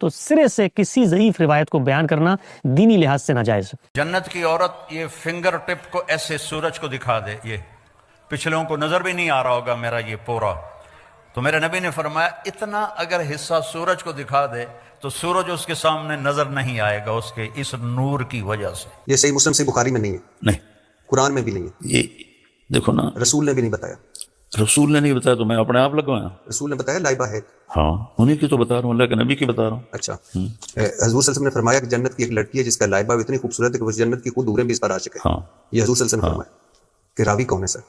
تو سرے سے کسی ضعیف روایت کو بیان کرنا دینی لحاظ سے ناجائز ہے۔ جنت کی عورت یہ فنگر ٹپ کو ایسے سورج کو دکھا دے، یہ پچھلوں کو نظر بھی نہیں آ رہا ہوگا میرا یہ پورا، تو میرے نبی نے فرمایا اتنا اگر حصہ سورج کو دکھا دے تو سورج اس کے سامنے نظر نہیں آئے گا اس کے اس نور کی وجہ سے۔ یہ صحیح مسلم صحیح بخاری میں نہیں ہے، نہیں، قرآن میں بھی نہیں ہے، یہ دیکھو نا، رسول نے بھی نہیں بتایا۔ رسول نے نہیں بتایا تو میں اپنے آپ لگوایا؟ رسول نے بتایا لائبہ ہے۔ ہاں انہیں کی تو بتا رہا ہوں، اللہ کے نبی کی بتا رہا ہوں۔ اچھا، حضور صلی اللہ علیہ وسلم نے فرمایا کہ جنت کی ایک لڑکی ہے جس کا لائبہ اتنی خوبصورت ہے کہ وہ جنت کی خود حوریں بھی اس پر عاشق ہے۔ ہاں یہ حضور صلی اللہ علیہ وسلم نے فرمایا کہ راوی کون ہے سر؟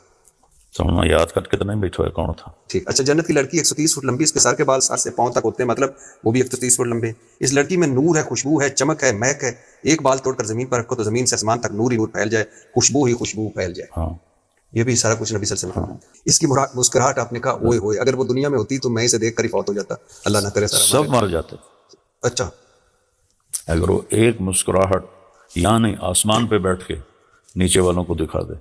سمجھنا یاد کر کے تو نہیں بیٹھا ہے کون تھا۔ ٹھیک، اچھا، جنت کی لڑکی 130 فٹ لمبی، اس کے سر کے بال سر سے پاؤں تک ہوتے ہیں، مطلب وہ بھی 130 فٹ لمبے۔ اس لڑکی میں نور ہے، خوشبو ہے، چمک ہے، مہک ہے۔ ایک بال توڑ کر زمین پر رکھو تو زمین سے آسمان تک نور ہی نور پھیل جائے، خوشبو ہی خوشبو پھیل جائے۔ ہاں یہ بھی سارا کچھ نبی صلی اللہ علیہ وسلم نے۔ اس کی مسکراہٹ آپ نے کہا اوئے ہوئے، اگر وہ دنیا میں ہوتی تو میں اسے دیکھ کر ہی فوت ہو جاتا، اللہ نہ کرے سارا سب مر جاتے۔ اچھا، اگر وہ ایک مسکراہٹ یعنی آسمان پہ بیٹھ کے نیچے والوں کو دکھا دے،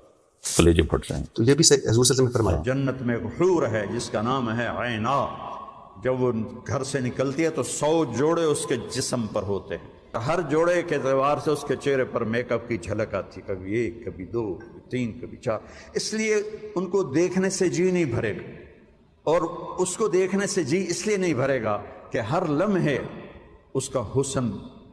کلیجے پھٹ جائیں۔ تو یہ بھی حضور صلی اللہ علیہ وسلم نے فرمایا۔ جنت میں ایک حور ہے جس کا نام ہے عینا، جب وہ گھر سے نکلتی ہے تو 100 جوڑے اس کے جسم پر ہوتے ہیں، ہر جوڑے کے اعتبار سے اس کے چہرے پر میک اپ کی جھلک آتی، کبھی 1 کبھی 2 کبھی 3 کبھی 4، اس لیے ان کو دیکھنے سے جی نہیں بھرے گا، اور اس کو دیکھنے سے جی اس لیے نہیں بھرے گا کہ ہر لمحے اس کا حسن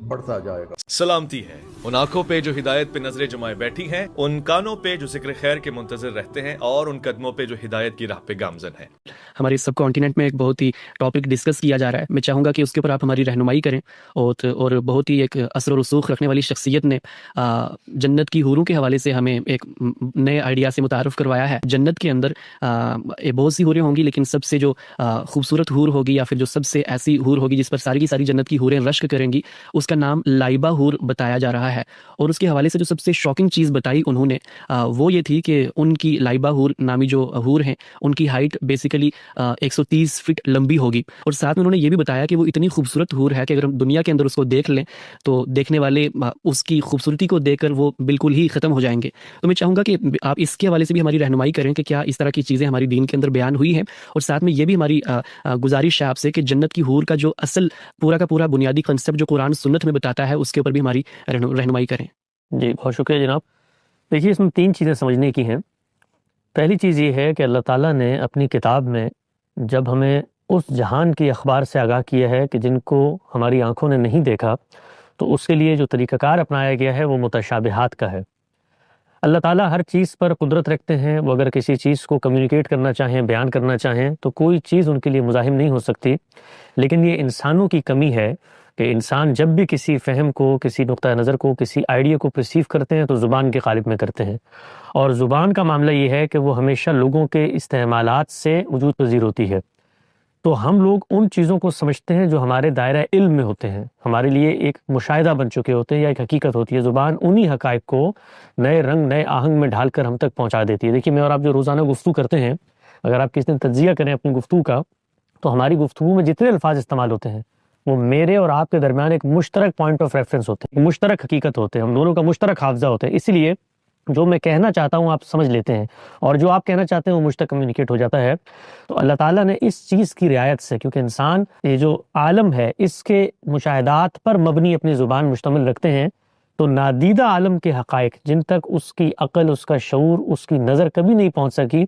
بڑھتا جائے گا۔ سلامتی ہے ان آنکھوں پہ جو ہدایت پہ نظریں جمائے بیٹھی ہیں، ان کانوں پہ جو ذکر خیر کے منتظر رہتے ہیں، اور ان قدموں پہ جو ہدایت کی راہ پہ گامزن ہیں۔ ہمارے سب کانٹیننٹ میں ایک بہت ہی ٹاپک ڈسکس کیا جا رہا ہے، میں چاہوں گا کہ اس کے اوپر آپ ہماری رہنمائی کریں، اور بہت ہی ایک اثر و رسوخ رکھنے والی شخصیت نے جنت کی حوروں کے حوالے سے ہمیں ایک نئے آئیڈیا سے متعارف کروایا ہے۔ جنت کے اندر بہت سی حوریں ہوں گی، لیکن سب سے جو خوبصورت حور ہوگی یا پھر جو سب سے ایسی حور ہوگی جس پر ساری کی ساری جنت کی حوریں رشک کریں گی، اس کا نام لائبہ حور بتایا جا رہا ہے۔ اور اس کے حوالے سے جو سب سے شاکنگ چیز بتائی انہوں نے وہ یہ تھی کہ ان کی لائبہ حور نامی جو حور ہیں، ان کی ہائٹ بیسیکلی 130 فٹ لمبی ہوگی، اور ساتھ میں انہوں نے یہ بھی بتایا کہ وہ اتنی خوبصورت حور ہے کہ اگر ہم دنیا کے اندر اس کو دیکھ لیں تو دیکھنے والے اس کی خوبصورتی کو دیکھ کر وہ بالکل ہی ختم ہو جائیں گے۔ تو میں چاہوں گا کہ آپ اس کے حوالے سے بھی ہماری رہنمائی کریں کہ کیا اس طرح کی چیزیں ہماری دین کے اندر بیان ہوئی ہیں، اور ساتھ میں یہ بھی ہماری گزارش ہے آپ سے کہ جنت کی حور کا جو اصل پورا کا پورا بنیادی کنسپٹ جو قرآن سنت میں بتاتا ہے اس کے اوپر بھی ہماری رہنمائی کریں۔ جی بہت شکریہ جناب۔ دیکھیے اس میں 3 چیزیں سمجھنے کی ہیں۔ پہلی چیز یہ ہے کہ اللہ تعالیٰ نے اپنی کتاب میں جب ہمیں اس جہان کی اخبار سے آگاہ کیا ہے کہ جن کو ہماری آنکھوں نے نہیں دیکھا، تو اس کے لیے جو طریقہ کار اپنایا گیا ہے وہ متشابہات کا ہے۔ اللہ تعالیٰ ہر چیز پر قدرت رکھتے ہیں، وہ اگر کسی چیز کو کمیونیکیٹ کرنا چاہیں، بیان کرنا چاہیں تو کوئی چیز ان کے لیے مزاحم نہیں ہو سکتی، لیکن یہ انسانوں کی کمی ہے کہ انسان جب بھی کسی فہم کو، کسی نقطہ نظر کو، کسی آئیڈیا کو پرسیو کرتے ہیں تو زبان کے قالب میں کرتے ہیں، اور زبان کا معاملہ یہ ہے کہ وہ ہمیشہ لوگوں کے استعمالات سے وجود پذیر ہوتی ہے۔ تو ہم لوگ ان چیزوں کو سمجھتے ہیں جو ہمارے دائرہ علم میں ہوتے ہیں، ہمارے لیے ایک مشاہدہ بن چکے ہوتے ہیں یا ایک حقیقت ہوتی ہے۔ زبان انہی حقائق کو نئے رنگ، نئے آہنگ میں ڈھال کر ہم تک پہنچا دیتی ہے۔ دیکھیے میں اور آپ جو روزانہ گفتگو کرتے ہیں، اگر آپ کسی دن تجزیہ کریں اپنی گفتگو کا، تو ہماری گفتگو میں جتنے الفاظ استعمال ہوتے ہیں وہ میرے اور آپ کے درمیان ایک مشترک پوائنٹ آف ریفرنس ہوتے ہیں، مشترک حقیقت ہوتے ہیں، ہم دونوں کا مشترک حافظہ ہوتا ہے۔ اسی لیے جو میں کہنا چاہتا ہوں آپ سمجھ لیتے ہیں، اور جو آپ کہنا چاہتے ہیں وہ مجھ تک کمیونیکیٹ ہو جاتا ہے۔ تو اللہ تعالیٰ نے اس چیز کی رعایت سے، کیونکہ انسان یہ جو عالم ہے اس کے مشاہدات پر مبنی اپنی زبان مشتمل رکھتے ہیں، تو نادیدہ عالم کے حقائق جن تک اس کی عقل، اس کا شعور، اس کی نظر کبھی نہیں پہنچ سکی،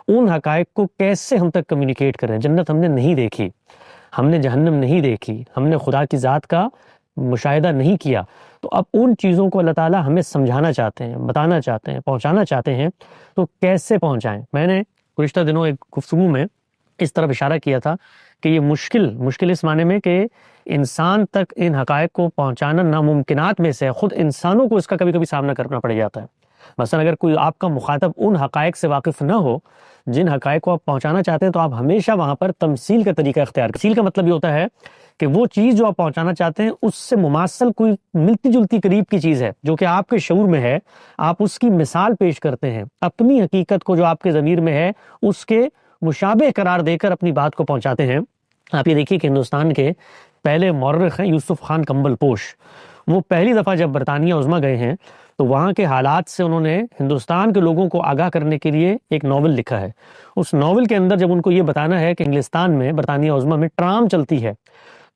ان حقائق کو کیسے ہم تک کمیونیکیٹ کریں۔ جنت ہم نے نہیں دیکھی، ہم نے جہنم نہیں دیکھی، ہم نے خدا کی ذات کا مشاہدہ نہیں کیا، تو اب ان چیزوں کو اللہ تعالیٰ ہمیں سمجھانا چاہتے ہیں، بتانا چاہتے ہیں، پہنچانا چاہتے ہیں، تو کیسے پہنچائیں؟ میں نے گزشتہ دنوں ایک گفتگو میں اس طرف اشارہ کیا تھا کہ یہ مشکل اس معنی میں کہ انسان تک ان حقائق کو پہنچانا ناممکنات میں سے ہے۔ خود انسانوں کو اس کا کبھی کبھی سامنا کرنا پڑ جاتا ہے۔ مثلا اگر کوئی آپ کا مخاطب ان حقائق سے واقف نہ ہو جن حقائق کو آپ پہنچانا چاہتے ہیں، تو آپ ہمیشہ وہاں پر تمثیل کا طریقہ اختیار کریں۔ تمثیل کا مطلب یہ ہوتا ہے کہ وہ چیز جو آپ پہنچانا چاہتے ہیں اس سے مماثل کوئی ملتی جلتی قریب کی چیز ہے جو کہ آپ کے شعور میں ہے، آپ اس کی مثال پیش کرتے ہیں، اپنی حقیقت کو جو آپ کے ضمیر میں ہے اس کے مشابہ قرار دے کر اپنی بات کو پہنچاتے ہیں۔ آپ یہ دیکھیے کہ ہندوستان کے پہلے مورخ ہیں یوسف خان کمبل پوش، وہ پہلی دفعہ جب برطانیہ عظمیٰ گئے ہیں تو وہاں کے حالات سے انہوں نے ہندوستان کے لوگوں کو آگاہ کرنے کے لیے ایک ناول لکھا ہے۔ اس ناول کے اندر جب ان کو یہ بتانا ہے کہ انگلستان میں، برطانیہ عظمیٰ میں ٹرام چلتی ہے،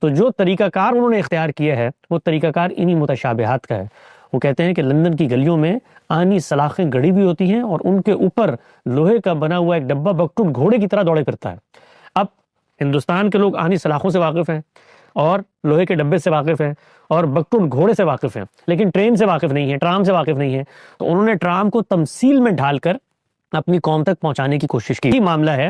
تو جو طریقہ کار انہوں نے اختیار کیا ہے وہ طریقہ کار انہی متشابہات کا ہے. وہ کہتے ہیں کہ لندن کی گلیوں میں آنی سلاخیں گڑی ہوئی ہوتی ہیں اور ان کے اوپر لوہے کا بنا ہوا ایک ڈبہ بکٹوٹ گھوڑے کی طرح دوڑے پھرتا ہے. اب ہندوستان کے لوگ آنی سلاخوں سے واقف ہیں اور لوہے کے ڈبے سے واقف ہیں اور بکٹوٹ گھوڑے سے واقف ہیں، لیکن ٹرین سے واقف نہیں ہے، ٹرام سے واقف نہیں ہے. تو انہوں نے ٹرام کو تمثیل میں ڈھال کر اپنی قوم تک پہنچانے کی کوشش کی. یہ معاملہ ہے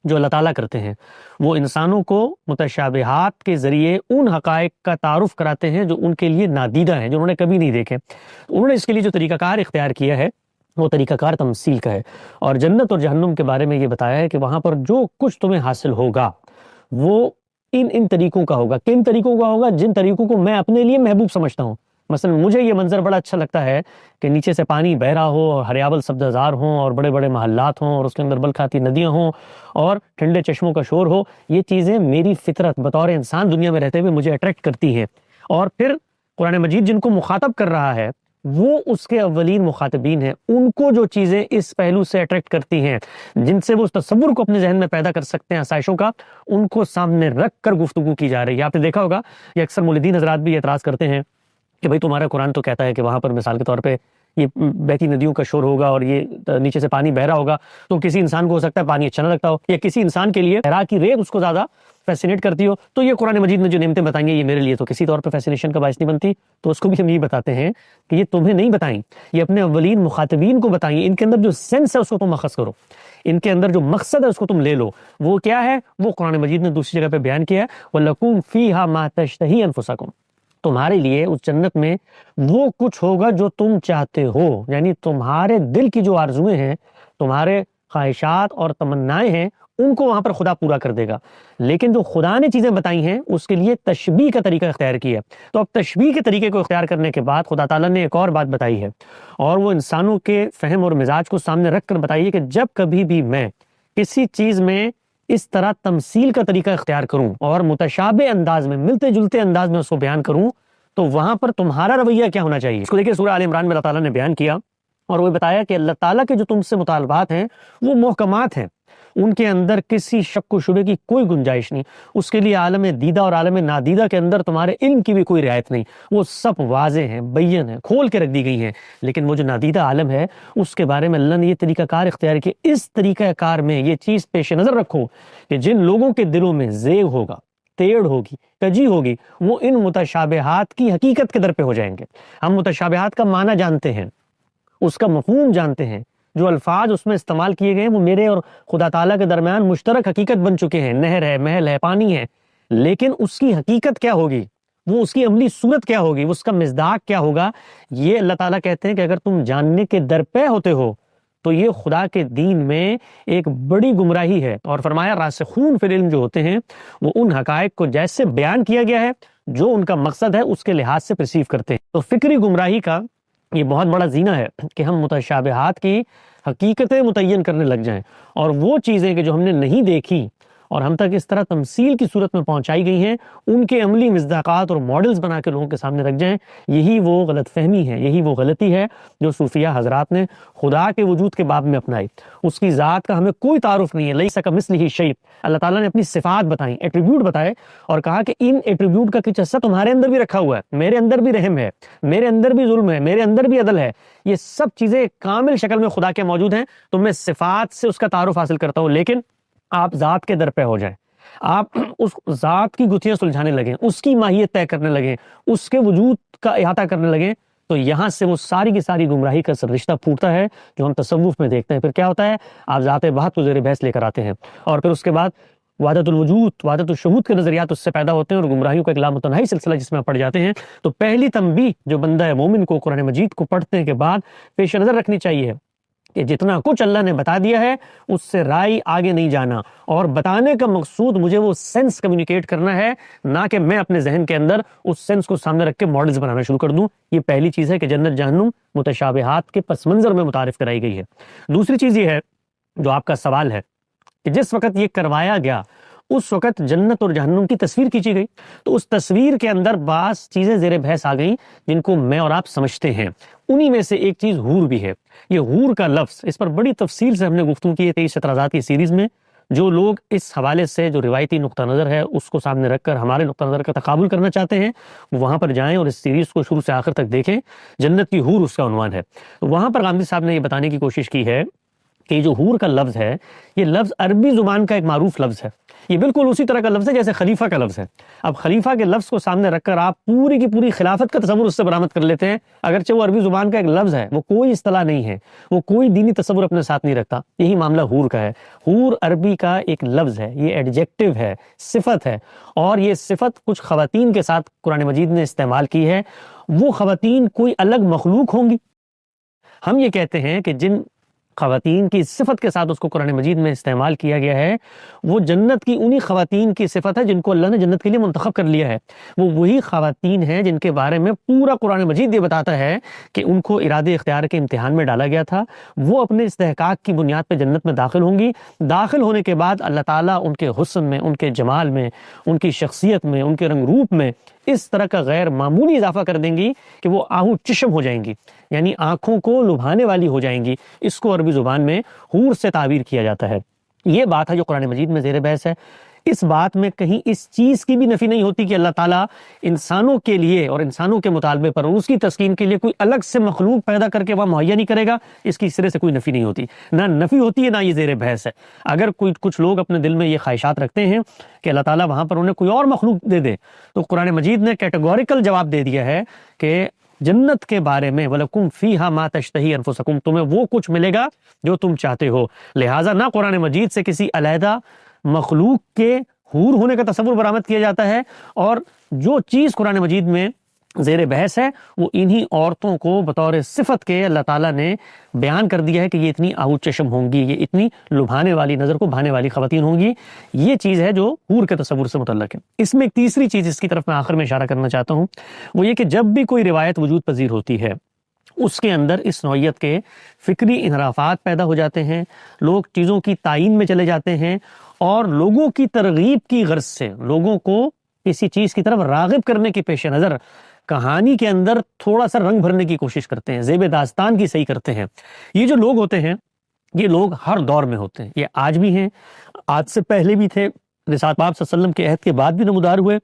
جو اللہ تعالیٰ کرتے ہیں، وہ انسانوں کو متشابہات کے ذریعے ان حقائق کا تعارف کراتے ہیں جو ان کے لیے نادیدہ ہیں، جو انہوں نے کبھی نہیں دیکھے. انہوں نے اس کے لیے جو طریقہ کار اختیار کیا ہے وہ طریقہ کار تمثیل کا ہے، اور جنت اور جہنم کے بارے میں یہ بتایا ہے کہ وہاں پر جو کچھ تمہیں حاصل ہوگا وہ ان طریقوں کا ہوگا. کن طریقوں کا ہوگا؟ جن طریقوں کو میں اپنے لیے محبوب سمجھتا ہوں. مثلا مجھے یہ منظر بڑا اچھا لگتا ہے کہ نیچے سے پانی بہ رہا ہو اور ہریابل سبززار ہوں اور بڑے بڑے محلات ہوں اور اس کے اندر بلکھاتی ندیاں ہوں اور ٹھنڈے چشموں کا شور ہو. یہ چیزیں میری فطرت بطور انسان دنیا میں رہتے ہوئے مجھے اٹریکٹ کرتی ہیں. اور پھر قرآن مجید جن کو مخاطب کر رہا ہے وہ اس کے اولین مخاطبین ہیں، ان کو جو چیزیں اس پہلو سے اٹریکٹ کرتی ہیں، جن سے وہ اس تصور کو اپنے ذہن میں پیدا کر سکتے ہیں آسائشوں کا، ان کو سامنے رکھ کر گفتگو کی جا رہی ہے. آپ نے دیکھا ہوگا یہ اکثر مولدین حضرات بھی اعتراض کرتے ہیں کہ بھئی تمہارا قرآن تو کہتا ہے کہ وہاں پر مثال کے طور پہ یہ بہتی ندیوں کا شور ہوگا اور یہ نیچے سے پانی بہ رہا ہوگا، تو کسی انسان کو ہو سکتا ہے پانی اچھا نہ لگتا ہو، یا کسی انسان کے لیے صحرا کی ریت اس کو زیادہ فیسینیٹ کرتی ہو. تو یہ قرآن مجید میں جو نعمتیں بتائیں گے یہ میرے لیے تو کسی طور پہ فیسینیشن کا باعث نہیں بنتی. تو اس کو بھی ہم یہ بتاتے ہیں کہ یہ تمہیں نہیں بتائیں، یہ اپنے اولین مخاطبین کو بتائیں. ان کے اندر جو سینس ہے اس کو تم اخذ کرو، ان کے اندر جو مقصد ہے اس کو تم لے لو. وہ کیا ہے؟ وہ قرآن مجید نے دوسری جگہ پہ بیان کیا ہے، وَلَكُمْ فِيهَا مَا تَشْتَهِي أَنفُسَكُمْ. تمہارے لیے اس جنت میں وہ کچھ ہوگا جو تم چاہتے ہو، یعنی تمہارے دل کی جو آرزویں ہیں، تمہارے خواہشات اور تمنائیں ہیں، ان کو وہاں پر خدا پورا کر دے گا. لیکن جو خدا نے چیزیں بتائی ہیں اس کے لیے تشبیہ کا طریقہ اختیار کیا ہے. تو اب تشبیہ کے طریقے کو اختیار کرنے کے بعد خدا تعالیٰ نے ایک اور بات بتائی ہے، اور وہ انسانوں کے فہم اور مزاج کو سامنے رکھ کر بتائی ہے کہ جب کبھی بھی میں کسی چیز میں اس طرح تمثیل کا طریقہ اختیار کروں اور متشابہ انداز میں، ملتے جلتے انداز میں اس کو بیان کروں، تو وہاں پر تمہارا رویہ کیا ہونا چاہیے. اس کو دیکھیں سورہ آل عمران میں اللہ تعالیٰ نے بیان کیا اور وہ بتایا کہ اللہ تعالیٰ کے جو تم سے مطالبات ہیں وہ محکمات ہیں، ان کے اندر کسی شک و شبے کی کوئی گنجائش نہیں. اس کے لیے عالم دیدہ اور عالم نادیدہ کے اندر تمہارے علم کی بھی کوئی رعایت نہیں. وہ سب واضح ہیں، بین ہیں، کھول کے رکھ دی گئی ہیں. لیکن وہ جو نادیدہ عالم ہے اس کے بارے میں اللہ نے یہ طریقہ کار اختیار کیا. اس طریقہ کار میں یہ چیز پیش نظر رکھو کہ جن لوگوں کے دلوں میں زیغ ہوگا، ٹیڑھ ہوگی، کجی ہوگی، وہ ان متشابہات کی حقیقت کے در پہ ہو جائیں گے. ہم متشابہات کا معنی جانتے ہیں، اس کا مفہوم جانتے ہیں، جو الفاظ اس میں استعمال کیے گئے ہیں وہ میرے اور خدا تعالیٰ کے درمیان مشترک حقیقت بن چکے ہیں. نہر ہے، محل ہے، پانی ہے. لیکن اس کی حقیقت کیا ہوگی، وہ اس کی عملی صورت کیا ہوگی، اس کا مصداق کیا ہوگا، یہ اللہ تعالیٰ کہتے ہیں کہ اگر تم جاننے کے درپے ہوتے ہو تو یہ خدا کے دین میں ایک بڑی گمراہی ہے. اور فرمایا راسخون فی العلم جو ہوتے ہیں وہ ان حقائق کو جیسے بیان کیا گیا ہے جو ان کا مقصد ہے اس کے لحاظ سے پرسیو کرتے ہیں. تو فکری گمراہی کا یہ بہت بڑا زینہ ہے کہ ہم متشابہات کی حقیقتیں متعین کرنے لگ جائیں، اور وہ چیزیں کہ جو ہم نے نہیں دیکھی اور ہم تک اس طرح تمثیل کی صورت میں پہنچائی گئی ہیں ان کے عملی مصداقات اور ماڈلز بنا کے لوگوں کے سامنے رکھ جائیں. یہی وہ غلط فہمی ہے، یہی وہ غلطی ہے جو صوفیہ حضرات نے خدا کے وجود کے باب میں اپنائی. اس کی ذات کا ہمیں کوئی تعارف نہیں ہے. لیس کمثلہ شیء. اللہ تعالیٰ نے اپنی صفات بتائیں، ایٹریبیوٹ بتائے اور کہا کہ ان ایٹریبیوٹ کا کچھ حصہ تمہارے اندر بھی رکھا ہوا ہے. میرے اندر بھی رحم ہے، میرے اندر بھی ظلم ہے، میرے اندر بھی عدل ہے. یہ سب چیزیں کامل شکل میں خدا کے موجود ہیں. تو میں صفات سے اس کا تعارف حاصل کرتا ہوں، لیکن آپ ذات کے در پہ ہو جائیں، آپ اس ذات کی گتھیاں سلجھانے لگیں، اس کی ماہیت طے کرنے لگیں، اس کے وجود کا احاطہ کرنے لگیں، تو یہاں سے وہ ساری کی ساری گمراہی کا رشتہ پھوٹتا ہے جو ہم تصوف میں دیکھتے ہیں. پھر کیا ہوتا ہے؟ آپ ذات بحت کو زیر بحث لے کر آتے ہیں، اور پھر اس کے بعد وحدت الوجود، وحدت الشہود کے نظریات اس سے پیدا ہوتے ہیں اور گمراہیوں کا ایک لامتناہی سلسلہ جس میں آپ پڑ جاتے ہیں. تو پہلی تنبیہ جو بندہ مومن کو قرآن مجید کو پڑھنے کے بعد پیش نظر رکھنی چاہیے کہ جتنا کچھ اللہ نے بتا دیا ہے اس سے رائے آگے نہیں جانا، اور بتانے کا مقصود مجھے وہ سینس کمیونیکیٹ کرنا ہے، نہ کہ میں اپنے ذہن کے اندر اس سینس کو سامنے رکھ کے ماڈلز بنانا شروع کر دوں. یہ پہلی چیز ہے کہ جنت جہنم متشابہات کے پس منظر میں متعارف کرائی گئی ہے. دوسری چیز یہ ہے جو آپ کا سوال ہے کہ جس وقت یہ کروایا گیا اس وقت جنت اور جہنم کی تصویر کھینچی گئی، تو اس تصویر کے اندر بعض چیزیں زیر بحث آ گئیں جن کو میں اور آپ سمجھتے ہیں. انہی میں سے ایک چیز حور بھی ہے. یہ حور کا لفظ، اس پر بڑی تفصیل سے ہم نے گفتگو کی ہے 23 اعتراضات کی سیریز میں. جو لوگ اس حوالے سے جو روایتی نقطہ نظر ہے اس کو سامنے رکھ کر ہمارے نقطہ نظر کا تقابل کرنا چاہتے ہیں وہ وہاں پر جائیں اور اس سیریز کو شروع سے آخر تک دیکھیں. جنت کی حور اس کا عنوان ہے. تو وہاں پر غامدی صاحب نے یہ بتانے کی کوشش کی ہے کہ جو حور کا لفظ ہے یہ لفظ عربی زبان کا ایک معروف لفظ ہے. یہ بالکل اسی طرح کا لفظ ہے جیسے خلیفہ کا لفظ ہے. اب خلیفہ کے لفظ کو سامنے رکھ کر آپ پوری کی پوری خلافت کا تصور اس سے برآمد کر لیتے ہیں, اگرچہ وہ عربی زبان کا ایک لفظ ہے, وہ کوئی اصطلاح نہیں ہے, وہ کوئی دینی تصور اپنے ساتھ نہیں رکھتا. یہی معاملہ حور کا ہے. حور عربی کا ایک لفظ ہے, یہ ایڈجیکٹو ہے, صفت ہے, اور یہ صفت کچھ خواتین کے ساتھ قرآن مجید نے استعمال کی ہے. وہ خواتین کوئی الگ مخلوق ہوں گی. ہم یہ کہتے ہیں کہ جن خواتین کی صفت کے ساتھ اس کو قرآن مجید میں استعمال کیا گیا ہے وہ جنت کی انہی خواتین کی صفت ہے جن کو اللہ نے جنت کے لیے منتخب کر لیا ہے. وہ وہی خواتین ہیں جن کے بارے میں پورا قرآن مجید یہ بتاتا ہے کہ ان کو ارادے اختیار کے امتحان میں ڈالا گیا تھا. وہ اپنے استحقاق کی بنیاد پہ جنت میں داخل ہوں گی. داخل ہونے کے بعد اللہ تعالیٰ ان کے حسن میں, ان کے جمال میں, ان کی شخصیت میں, ان کے رنگ روپ میں اس طرح کا غیر معمولی اضافہ کر دیں گی کہ وہ آہو چشم ہو جائیں گی, یعنی آنکھوں کو لبھانے والی ہو جائیں گی. اس کو عربی زبان میں حور سے تعبیر کیا جاتا ہے. یہ بات ہے جو قرآن مجید میں زیر بحث ہے. اس بات میں کہیں اس چیز کی بھی نفی نہیں ہوتی کہ اللہ تعالیٰ انسانوں کے لیے اور انسانوں کے مطالبے پر اور اس کی تسکین کے لیے کوئی الگ سے مخلوق پیدا کر کے وہ مہیا نہیں کرے گا. اس کی سرے سے کوئی نفی نہیں ہوتی, نہ نفی ہوتی ہے نہ یہ زیر بحث ہے. اگر کچھ لوگ اپنے دل میں یہ خواہشات رکھتے ہیں کہ اللہ تعالیٰ وہاں پر انہیں کوئی اور مخلوق دے دے, تو قرآن مجید نے کیٹیگوریکل جواب دے دیا ہے کہ جنت کے بارے میں وَلَكُمْ فِيهَا مَا تَشْتَهِي أَنفُسُكُمْ, تمہیں وہ کچھ ملے گا جو تم چاہتے ہو. لہٰذا نہ قرآن مجید سے کسی علیحدہ مخلوق کے حور ہونے کا تصور برآمد کیا جاتا ہے, اور جو چیز قرآن مجید میں زیر بحث ہے وہ انہی عورتوں کو بطور صفت کے اللہ تعالیٰ نے بیان کر دیا ہے کہ یہ اتنی آہو چشم ہوں گی, یہ اتنی لبھانے والی, نظر کو بھانے والی خواتین ہوں گی. یہ چیز ہے جو حور کے تصور سے متعلق ہے. اس میں ایک تیسری چیز جس کی طرف میں آخر میں اشارہ کرنا چاہتا ہوں وہ یہ کہ جب بھی کوئی روایت وجود پذیر ہوتی ہے اس کے اندر اس نوعیت کے فکری انحرافات پیدا ہو جاتے ہیں, لوگ چیزوں کی تعین میں چلے جاتے ہیں اور لوگوں کی ترغیب کی غرض سے لوگوں کو کسی چیز کی طرف راغب کرنے کے پیش نظر کہانی کے اندر تھوڑا سا رنگ بھرنے کی کوشش کرتے ہیں, زیب داستان کی صحیح کرتے ہیں. یہ جو لوگ ہوتے ہیں یہ لوگ ہر دور میں ہوتے ہیں, یہ آج بھی ہیں, آج سے پہلے بھی تھے, رسالت پاک صلی اللہ علیہ وسلم کے عہد کے بعد بھی نمودار ہوئے.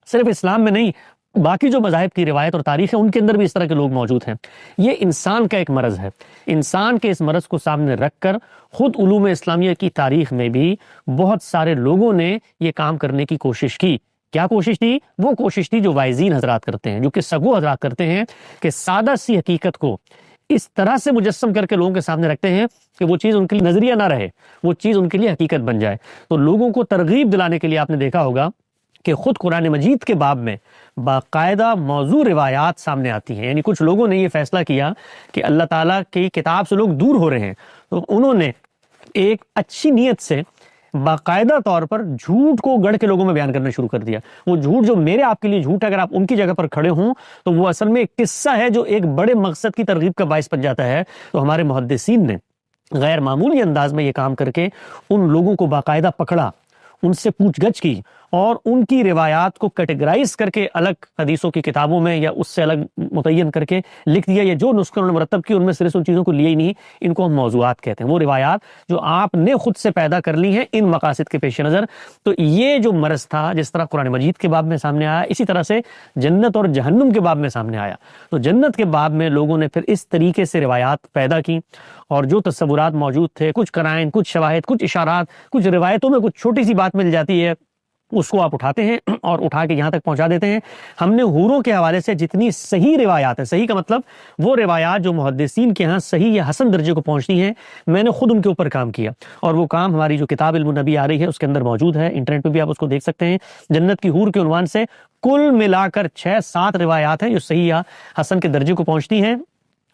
صرف اسلام میں نہیں, باقی جو مذاہب کی روایت اور تاریخ ہے ان کے اندر بھی اس طرح کے لوگ موجود ہیں. یہ انسان کا ایک مرض ہے. انسان کے اس مرض کو سامنے رکھ کر خود علوم اسلامیہ کی تاریخ میں بھی بہت سارے لوگوں نے یہ کام کرنے کی کوشش کی. کیا کوشش تھی؟ وہ کوشش تھی جو واعظین حضرات کرتے ہیں, جو کہ سگو حضرات کرتے ہیں, کہ سادہ سی حقیقت کو اس طرح سے مجسم کر کے لوگوں کے سامنے رکھتے ہیں کہ وہ چیز ان کے لیے نظریہ نہ رہے, وہ چیز ان کے لیے حقیقت بن جائے. تو لوگوں کو ترغیب دلانے کے لیے آپ نے دیکھا ہوگا کہ خود قرآن مجید کے باب میں باقاعدہ موضوع روایات سامنے آتی ہیں. یعنی کچھ لوگوں نے یہ فیصلہ کیا کہ اللہ تعالیٰ کی کتاب سے لوگ دور ہو رہے ہیں, تو انہوں نے ایک اچھی نیت سے باقاعدہ طور پر جھوٹ کو گڑھ کے لوگوں میں بیان کرنا شروع کر دیا. وہ جھوٹ جو میرے آپ کے لیے جھوٹ ہے, اگر آپ ان کی جگہ پر کھڑے ہوں تو وہ اصل میں ایک قصہ ہے جو ایک بڑے مقصد کی ترغیب کا باعث بن جاتا ہے. تو ہمارے محدثین نے غیر معمولی انداز میں یہ کام کر کے ان لوگوں کو باقاعدہ پکڑا, ان سے پوچھ گچھ کی اور ان کی روایات کو کیٹیگرائز کر کے الگ حدیثوں کی کتابوں میں یا اس سے الگ متعین کر کے لکھ دیا. یہ جو نسخے انہوں نے مرتب کی ان میں صرف ان چیزوں کو لیا ہی نہیں, ان کو ہم موضوعات کہتے ہیں. وہ روایات جو آپ نے خود سے پیدا کر لی ہیں ان مقاصد کے پیش نظر. تو یہ جو مرض تھا جس طرح قرآن مجید کے باب میں سامنے آیا, اسی طرح سے جنت اور جہنم کے باب میں سامنے آیا. تو جنت کے باب میں لوگوں نے پھر اس طریقے سے روایات پیدا کی اور جو تصورات موجود تھے, کچھ قرائن, کچھ شواہد, کچھ اشارات, کچھ روایتوں میں کچھ چھوٹی سی بات مل جاتی ہے, اس کو آپ اٹھاتے ہیں اور اٹھا کے یہاں تک پہنچا دیتے ہیں. ہم نے حوروں کے حوالے سے جتنی صحیح روایات ہیں, صحیح کا مطلب وہ روایات جو محدثین کے ہاں صحیح یا حسن درجے کو پہنچتی ہیں, میں نے خود ان کے اوپر کام کیا اور وہ کام ہماری جو کتاب علم النبی آ رہی ہے اس کے اندر موجود ہے. انٹرنیٹ پہ بھی آپ اس کو دیکھ سکتے ہیں. جنت کی حور کے عنوان سے کل ملا کر 6-7 روایات ہیں جو صحیح یا حسن کے درجے کو پہنچتی ہیں,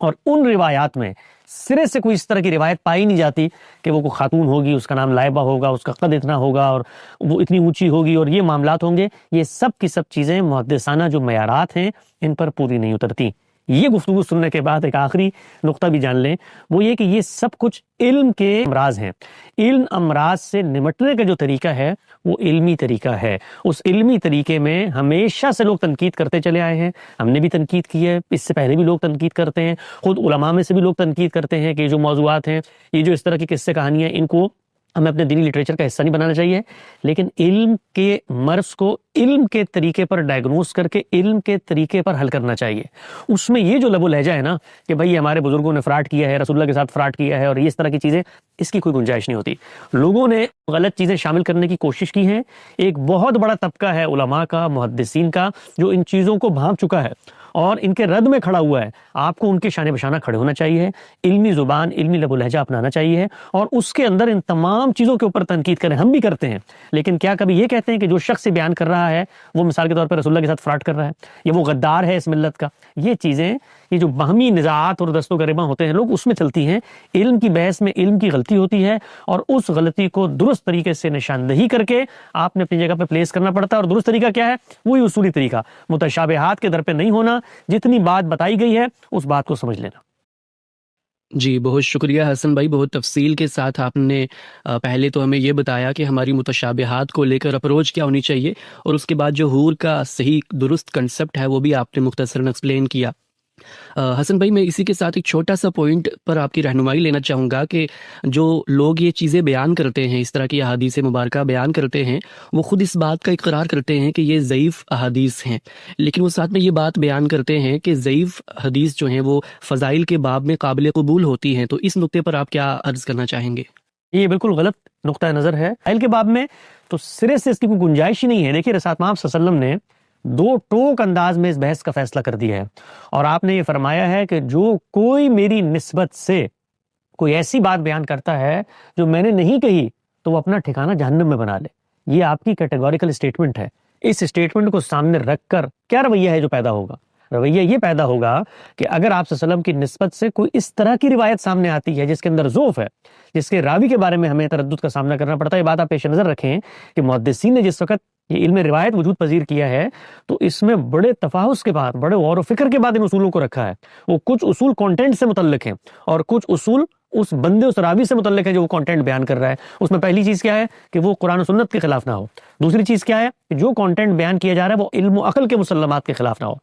اور ان روایات میں سرے سے کوئی اس طرح کی روایت پائی نہیں جاتی کہ وہ کوئی خاتون ہوگی, اس کا نام لائبہ ہوگا, اس کا قد اتنا ہوگا اور وہ اتنی اونچی ہوگی اور یہ معاملات ہوں گے. یہ سب کی سب چیزیں محدثانہ جو معیارات ہیں ان پر پوری نہیں اترتی. یہ گفتگو سننے کے بعد ایک آخری نقطہ بھی جان لیں, وہ یہ کہ یہ سب کچھ علم کے امراض ہیں. علم امراض سے نمٹنے کا جو طریقہ ہے وہ علمی طریقہ ہے. اس علمی طریقے میں ہمیشہ سے لوگ تنقید کرتے چلے آئے ہیں. ہم نے بھی تنقید کی ہے, اس سے پہلے بھی لوگ تنقید کرتے ہیں, خود علماء میں سے بھی لوگ تنقید کرتے ہیں کہ جو موضوعات ہیں, یہ جو اس طرح کی قصے کہانیاں, ان کو ہمیں اپنے دینی لٹریچر کا حصہ نہیں بنانا چاہیے، لیکن علم کے مرض کو علم کے طریقے پر ڈائگنوز کر کے علم کے طریقے پر حل کرنا چاہیے۔ اس میں یہ جو لب و لہجہ ہے نا کہ بھئی ہمارے بزرگوں نے فراڈ کیا ہے، رسول اللہ کے ساتھ فراڈ کیا ہے اور اس طرح کی چیزیں، اس کی کوئی گنجائش نہیں ہوتی۔ لوگوں نے غلط چیزیں شامل کرنے کی کوشش کی ہیں۔ ایک بہت بڑا طبقہ ہے علماء کا، محدثین کا، جو ان چیزوں کو بھانپ چکا ہے اور ان کے رد میں کھڑا ہوا ہے۔ آپ کو ان کے شانے بشانہ کھڑے ہونا چاہیے، علمی زبان، علمی لب و لہجہ اپنانا چاہیے اور اس کے اندر ان تمام چیزوں کے اوپر تنقید کریں۔ ہم بھی کرتے ہیں، لیکن کیا کبھی یہ کہتے ہیں کہ جو شخص بیان کر رہا ہے وہ مثال کے طور پر رسول اللہ کے ساتھ فراڈ کر رہا ہے یا وہ غدار ہے اس ملت کا؟ یہ چیزیں، یہ جو باہمی نزاعات اور دست و گریباں ہوتے ہیں، لوگ اس میں چلتی ہیں۔ علم کی بحث میں علم کی غلطی ہوتی ہے اور اس غلطی کو درست طریقے سے نشاندہی کر کے آپ نے اپنی جگہ پہ پلیس کرنا پڑتا ہے۔ اور درست طریقہ کیا ہے؟ وہی اصولی طریقہ، متشابہات کے در پہ نہیں ہونا، جتنی بات بتائی گئی ہے اس بات کو سمجھ لینا۔ جی بہت شکریہ حسن بھائی، بہت تفصیل کے ساتھ آپ نے پہلے تو ہمیں یہ بتایا کہ ہماری متشابہات کو لے کر اپروچ کیا ہونی چاہیے، اور اس کے بعد جو حور کا صحیح درست کنسپٹ ہے وہ بھی آپ نے مختصراً ایکسپلین کیا۔ حسن بھائی، میں اسی کے ساتھ ایک چھوٹا سا پوائنٹ پر آپ کی رہنمائی لینا چاہوں گا کہ جو لوگ یہ چیزیں بیان کرتے ہیں، اس طرح کی احادیث مبارکہ بیان کرتے ہیں، وہ خود اس بات کا اقرار کرتے ہیں کہ یہ ضعیف احادیث ہیں، لیکن وہ ساتھ میں یہ بات بیان کرتے ہیں کہ ضعیف حدیث جو ہیں وہ فضائل کے باب میں قابل قبول ہوتی ہیں۔ تو اس نقطے پر آپ کیا عرض کرنا چاہیں گے؟ یہ بالکل غلط نقطہ نظر ہے۔ فضائل کے باب میں تو سرے سے اس کی کوئی گنجائش ہی نہیں ہے۔ دیکھیے رسالت محمد صلی اللہ علیہ وسلم نے دو ٹوک انداز میں اس بحث کا فیصلہ کر دیا ہے، اور آپ نے یہ فرمایا ہے کہ جو کوئی میری نسبت سے کوئی ایسی بات بیان کرتا ہے جو میں نے نہیں کہی تو وہ اپنا ٹھکانہ جہنم میں بنا لے۔ یہ آپ کی کیٹیگوریکل اسٹیٹمنٹ ہے۔ اس اسٹیٹمنٹ کو سامنے رکھ کر کیا رویہ ہے جو پیدا ہوگا؟ رویہ یہ پیدا ہوگا کہ اگر آپ صلی اللہ علیہ وسلم کی نسبت سے کوئی اس طرح کی روایت سامنے آتی ہے جس کے اندر ضعف ہے، جس کے راوی کے بارے میں ہمیں تردد کا سامنا کرنا پڑتا ہے، یہ بات آپ پیش نظر رکھیں کہ محدثین نے جس وقت یہ علم روایت وجود پذیر کیا ہے تو اس میں بڑے تفاحص کے بعد، بڑے غور و فکر کے بعد ان اصولوں کو رکھا ہے۔ وہ کچھ اصول کانٹینٹ سے متعلق ہیں اور کچھ اصول اس بندے، اس راوی سے متعلق ہے جو وہ کانٹینٹ بیان کر رہا ہے۔ اس میں پہلی چیز کیا ہے کہ وہ قرآن و سنت کے خلاف نہ ہو۔ دوسری چیز کیا ہے کہ جو کانٹینٹ بیان کیا جا رہا ہے وہ علم و عقل کے مسلمات کے خلاف نہ ہو۔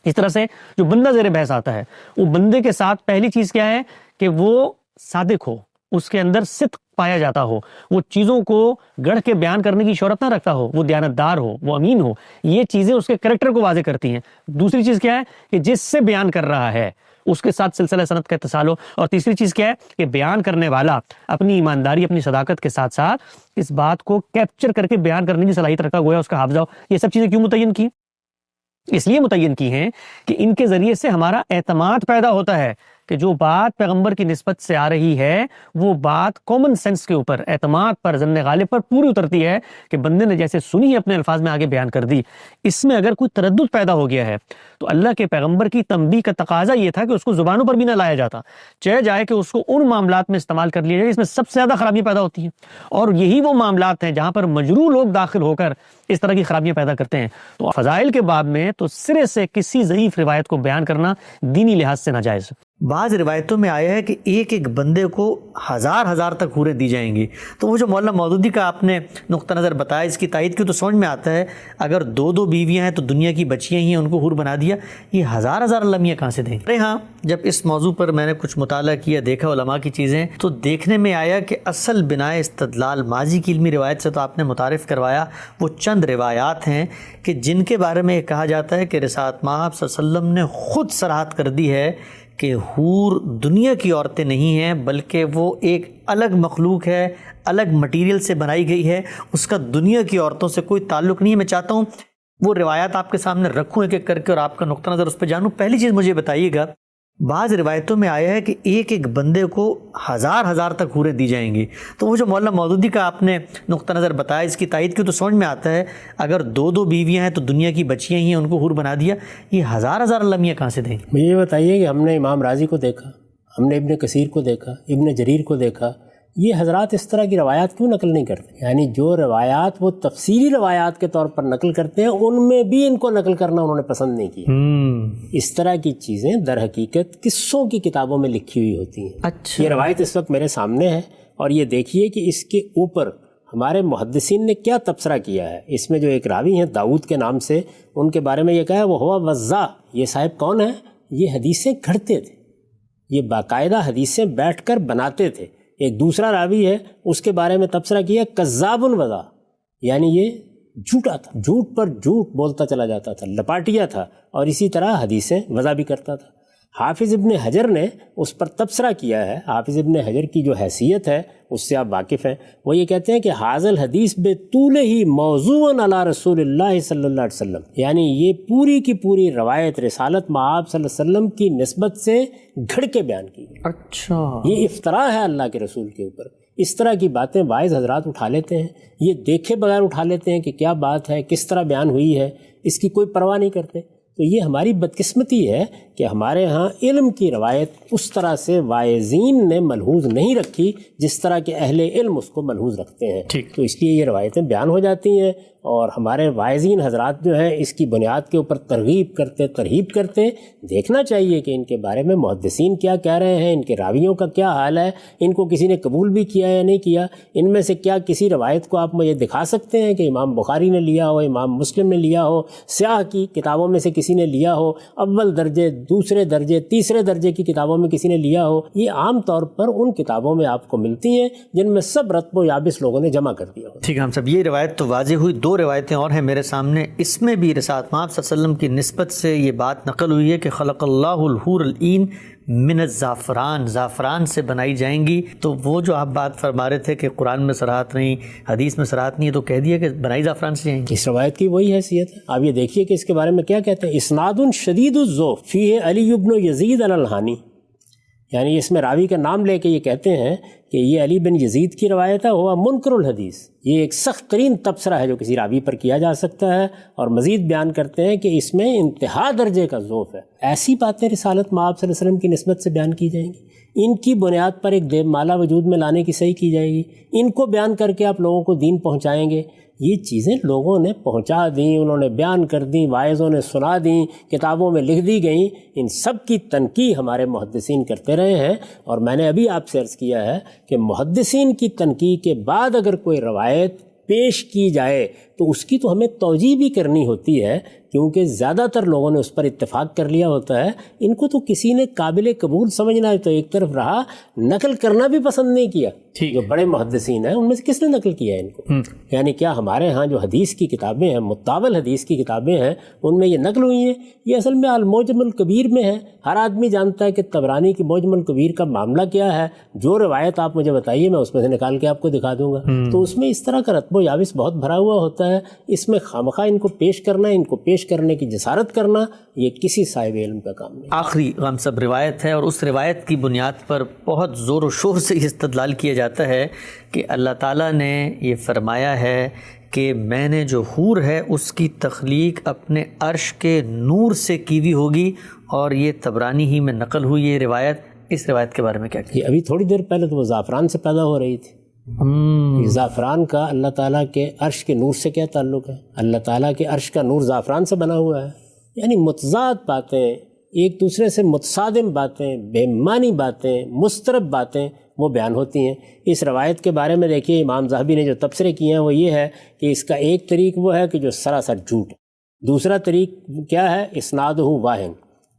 اس طرح سے جو بندہ زیر بحث آتا ہے، وہ بندے کے ساتھ پہلی چیز کیا ہے کہ وہ صادق ہو، اس کے اندر صدق پایا جاتا ہو، وہ چیزوں کو گڑھ کے بیان کرنے کی شہرت نہ رکھتا ہو، وہ دیانتدار ہو، وہ امین ہو۔ یہ چیزیں اس کے کریکٹر کو واضح کرتی ہیں۔ دوسری چیز کیا ہے کہ جس سے بیان کر رہا ہے اس کے ساتھ سلسلہ سند کا اتصال ہو۔ اور تیسری چیز کیا ہے کہ بیان کرنے والا اپنی ایمانداری، اپنی صداقت کے ساتھ ساتھ اس بات کو کیپچر کر کے بیان کرنے کی صلاحیت رکھا ہوا ہے، اس کا حافظہ ہو۔ یہ سب چیزیں کیوں متعین کی؟ اس لیے متعین کی ہیں کہ ان کے ذریعے سے ہمارا اعتماد پیدا ہوتا ہے کہ جو بات پیغمبر کی نسبت سے آ رہی ہے وہ بات کامن سینس کے اوپر، اعتماد پر، ظن غالب پر پوری اترتی ہے کہ بندے نے جیسے سنی ہے اپنے الفاظ میں آگے بیان کر دی۔ اس میں اگر کوئی تردد پیدا ہو گیا ہے تو اللہ کے پیغمبر کی تنبیہ کا تقاضا یہ تھا کہ اس کو زبانوں پر بھی نہ لایا جاتا، چاہے جائے کہ اس کو ان معاملات میں استعمال کر لیا جائے اس میں سب سے زیادہ خرابیاں پیدا ہوتی ہیں، اور یہی وہ معاملات ہیں جہاں پر مجروح لوگ داخل ہو کر اس طرح کی خرابیاں پیدا کرتے ہیں۔ تو فضائل کے باب میں تو سرے سے کسی ضعیف روایت کو بیان کرنا دینی لحاظ سے ناجائز ہے۔ بعض روایتوں میں آیا ہے کہ ایک ایک بندے کو ہزار تک حوریں دی جائیں گی، تو وہ جو مولانا مودودی کا آپ نے نقطہ نظر بتایا اس کی تائید کی تو سمجھ میں آتا ہے، اگر دو بیویاں ہیں تو دنیا کی بچیاں ہی ہیں، ان کو حور بنا دیا، یہ ہزار اللہ میاں کہاں سے دیں؟ ارے ہاں، جب اس موضوع پر میں نے کچھ مطالعہ کیا، دیکھا علماء کی چیزیں، تو دیکھنے میں آیا کہ اصل بنائے استدلال ماضی کی علمی روایت سے تو آپ نے متعارف کروایا، وہ چند روایات ہیں کہ جن کے بارے میں یہ کہا جاتا ہے کہ رسالت مآب صلی اللہ علیہ وسلم نے خود صراحت کر دی ہے کہ حور دنیا کی عورتیں نہیں ہیں، بلکہ وہ ایک الگ مخلوق ہے، الگ مٹیریل سے بنائی گئی ہے، اس کا دنیا کی عورتوں سے کوئی تعلق نہیں ہے۔ میں چاہتا ہوں وہ روایات آپ کے سامنے رکھوں ایک ایک کر کے اور آپ کا نقطہ نظر اس پہ جانوں۔ پہلی چیز مجھے بتائیے گا، بعض روایتوں میں آیا ہے کہ ایک ایک بندے کو ہزار تک حوریں دی جائیں گی، تو وہ جو مولانا مودودی کا آپ نے نقطہ نظر بتایا اس کی تائید کی تو سمجھ میں آتا ہے، اگر دو بیویاں ہیں تو دنیا کی بچیاں ہی ہیں، ان کو حور بنا دیا، یہ ہزار اللہ میاں کہاں سے دیں؟ مجھے یہ بتائیے کہ ہم نے امام راضی کو دیکھا، ہم نے ابن کثیر کو دیکھا، ابن جریر کو دیکھا، یہ حضرات اس طرح کی روایات کیوں نقل نہیں کرتے؟ یعنی جو روایات وہ تفصیلی روایات کے طور پر نقل کرتے ہیں ان میں بھی ان کو نقل کرنا انہوں نے پسند نہیں کیا۔ اس طرح کی چیزیں در حقیقت قصوں کی کتابوں میں لکھی ہوئی ہوتی ہیں۔ اچھا، یہ روایت اس وقت میرے سامنے ہے اور یہ دیکھیے کہ اس کے اوپر ہمارے محدثین نے کیا تبصرہ کیا ہے۔ اس میں جو ایک راوی ہیں داؤد کے نام سے، ان کے بارے میں یہ کہا ہے وہ ہوا وزا، یہ صاحب کون ہیں؟ یہ حدیثیں گھڑتے تھے، یہ باقاعدہ حدیثیں بیٹھ کر بناتے تھے، ایک دوسرا راوی ہے اس کے بارے میں تبصرہ کیا کذاب وضع، یعنی یہ جھوٹا تھا، جھوٹ پر جھوٹ بولتا چلا جاتا تھا، لپاٹیا تھا، اور اسی طرح حدیثیں وضع بھی کرتا تھا۔ حافظ ابن حجر نے اس پر تبصرہ کیا ہے۔ حافظ ابن حجر کی جو حیثیت ہے اس سے آپ واقف ہیں، وہ یہ کہتے ہیں کہ حاضل حدیث بے طول ہی موضوع علی رسول اللہ صلی اللہ علیہ وسلم، یعنی یہ پوری کی پوری روایت رسالت مآب صلی اللہ علیہ وسلم کی نسبت سے گھڑ کے بیان کی گئی۔ اچھا، یہ افتراء ہے اللہ کے رسول کے اوپر۔ اس طرح کی باتیں واعظ حضرات اٹھا لیتے ہیں، یہ دیکھے بغیر اٹھا لیتے ہیں کہ کیا بات ہے، کس طرح بیان ہوئی ہے، اس کی کوئی پرواہ نہیں کرتے۔ تو یہ ہماری بدقسمتی ہے کہ ہمارے ہاں علم کی روایت اس طرح سے واعظین نے ملحوظ نہیں رکھی جس طرح کہ اہل علم اس کو ملحوظ رکھتے ہیں، تو اس لیے یہ روایتیں بیان ہو جاتی ہیں، اور ہمارے واعظین حضرات جو ہیں اس کی بنیاد کے اوپر ترغیب کرتے ترہیب کرتے۔ دیکھنا چاہیے کہ ان کے بارے میں محدثین کیا کہہ رہے ہیں، ان کے راویوں کا کیا حال ہے، ان کو کسی نے قبول بھی کیا یا نہیں کیا، ان میں سے کیا کسی روایت کو آپ مجھے دکھا سکتے ہیں کہ امام بخاری نے لیا ہو، امام مسلم نے لیا ہو، سیاہ کی کتابوں میں سے کسی نے لیا ہو، اول درجے، دوسرے درجے، تیسرے درجے کی کتابوں میں کسی نے لیا ہو؟ یہ عام طور پر ان کتابوں میں آپ کو ملتی ہیں جن میں سب رتب و یابس لوگوں نے جمع کر دیا ہو۔ ٹھیک ہے ہم صاحب، یہ روایت تو واضح ہوئی، دو روایتیں اور ہیں میرے سامنے، اس میں بھی رسالت مآب صلی اللہ علیہ وسلم کی نسبت سے یہ بات نقل ہوئی ہے کہ خلق اللہ الحور العین من الزعفران، زعفران سے بنائی جائیں گی۔ تو وہ جو آپ بات فرما رہے تھے کہ قرآن میں صراحت نہیں، حدیث میں صراحت نہیں ہے، تو کہہ دیا کہ بنائی زعفران سے جائیں گی۔ اس روایت کی وہی حیثیت ہے۔ آپ یہ دیکھیے کہ اس کے بارے میں کیا کہتے ہیں، اسناد شدید الذوف فیہ علی بن یزید الالحانی، یعنی اس میں راوی کا نام لے کے یہ کہتے ہیں کہ یہ علی بن یزید کی روایت ہے، ہوا منکر الحدیث، یہ ایک سخت ترین تبصرہ ہے جو کسی راوی پر کیا جا سکتا ہے، اور مزید بیان کرتے ہیں کہ اس میں انتہا درجے کا ذوف ہے۔ ایسی باتیں رسالت مآب صلی اللہ علیہ وسلم کی نسبت سے بیان کی جائیں گی، ان کی بنیاد پر ایک دیو مالا وجود میں لانے کی صحیح کی جائے گی، ان کو بیان کر کے آپ لوگوں کو دین پہنچائیں گے۔ یہ چیزیں لوگوں نے پہنچا دیں، انہوں نے بیان کر دیں، واعظوں نے سنا دیں، کتابوں میں لکھ دی گئیں، ان سب کی تنقید ہمارے محدثین کرتے رہے ہیں۔ اور میں نے ابھی آپ سے عرض کیا ہے کہ محدثین کی تنقید کے بعد اگر کوئی روایت پیش کی جائے تو اس کی تو ہمیں توجیہ بھی کرنی ہوتی ہے، کیونکہ زیادہ تر لوگوں نے اس پر اتفاق کر لیا ہوتا ہے، ان کو تو کسی نے قابل قبول سمجھنا ہے تو ایک طرف رہا، نقل کرنا بھی پسند نہیں کیا۔ جو بڑے محدثین ہیں ان میں سے کس نے نقل کیا ہے ان کو؟ یعنی کیا ہمارے ہاں جو حدیث کی کتابیں ہیں، متاول حدیث کی کتابیں ہیں، ان میں یہ نقل ہوئی ہیں؟ یہ اصل میں المعجم الکبیر میں ہے۔ ہر آدمی جانتا ہے کہ طبرانی کی معجم الکبیر کا معاملہ کیا ہے، جو روایت آپ مجھے بتائیے میں اس میں سے نکال کے آپ کو دکھا دوں گا۔ تو اس میں اس طرح کا رتب و یابس بہت بھرا ہوا ہوتا ہے، اس میں خامخواہ ان کو پیش کرنا، ان کو پیش کرنے کی جسارت کرنا، یہ کسی صاحب علم کا کام نہیں۔ آخری غم سب روایت ہے، اور اس روایت کی بنیاد پر بہت زور و شور سے استدلال کیا جاتا ہے کہ اللہ تعالیٰ نے یہ فرمایا ہے کہ میں نے جو حور ہے اس کی تخلیق اپنے عرش کے نور سے کی ہوئی ہوگی، اور یہ طبرانی ہی میں نقل ہوئی یہ روایت۔ اس روایت کے بارے میں کیا کہتے ہیں؟ ابھی تھوڑی دیر پہلے تو وہ زعفران سے پیدا ہو رہی تھی۔ زعفران کا اللہ تعالیٰ کے عرش کے نور سے کیا تعلق ہے؟ اللہ تعالیٰ کے عرش کا نور زعفران سے بنا ہوا ہے۔ یعنی متضاد باتیں، ایک دوسرے سے متصادم باتیں، بے معنی باتیں، مسترب باتیں وہ بیان ہوتی ہیں۔ اس روایت کے بارے میں دیکھیے امام ذہبی نے جو تبصرے کیے ہیں وہ یہ ہے کہ اس کا ایک طریق وہ ہے کہ جو سراسر جھوٹ ہے، دوسرا طریق کیا ہے، اسنادہ واہن،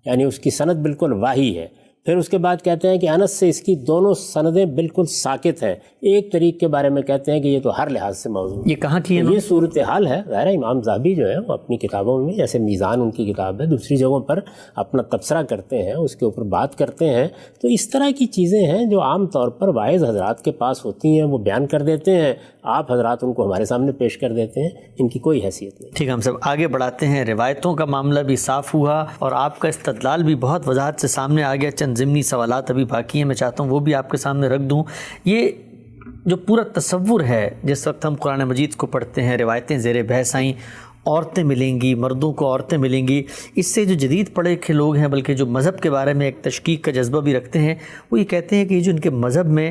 یعنی اس کی سند بالکل واہی ہے۔ پھر اس کے بعد کہتے ہیں کہ انس سے اس کی دونوں سندیں بالکل ساکت ہیں۔ ایک طریق کے بارے میں کہتے ہیں کہ یہ تو ہر لحاظ سے موضوع، یہ کہاں کی ہے؟ یہ صورتحال ہے۔ ظاہر ہے امام ذہبی جو ہے وہ اپنی کتابوں میں، جیسے میزان ان کی کتاب ہے، دوسری جگہوں پر اپنا تبصرہ کرتے ہیں، اس کے اوپر بات کرتے ہیں۔ تو اس طرح کی چیزیں ہیں جو عام طور پر واعظ حضرات کے پاس ہوتی ہیں، وہ بیان کر دیتے ہیں، آپ حضرات ان کو ہمارے سامنے پیش کر دیتے ہیں، ان کی کوئی حیثیت نہیں۔ ٹھیک ہے، ہم سب آگے بڑھاتے ہیں۔ روایتوں کا معاملہ بھی صاف ہوا اور آپ کا استدلال بھی بہت وضاحت سے سامنے آ گیا۔ چند ضمنی سوالات ابھی باقی ہیں، میں چاہتا ہوں وہ بھی آپ کے سامنے رکھ دوں۔ یہ جو پورا تصور ہے، جس وقت ہم قرآن مجید کو پڑھتے ہیں، روایتیں زیر بحث آئیں، عورتیں ملیں گی، مردوں کو عورتیں ملیں گی، اس سے جو جدید پڑھے لکھے لوگ ہیں، بلکہ جو مذہب کے بارے میں ایک تشکیک کا جذبہ بھی رکھتے ہیں، وہ یہ کہتے ہیں کہ یہ جو ان کے مذہب میں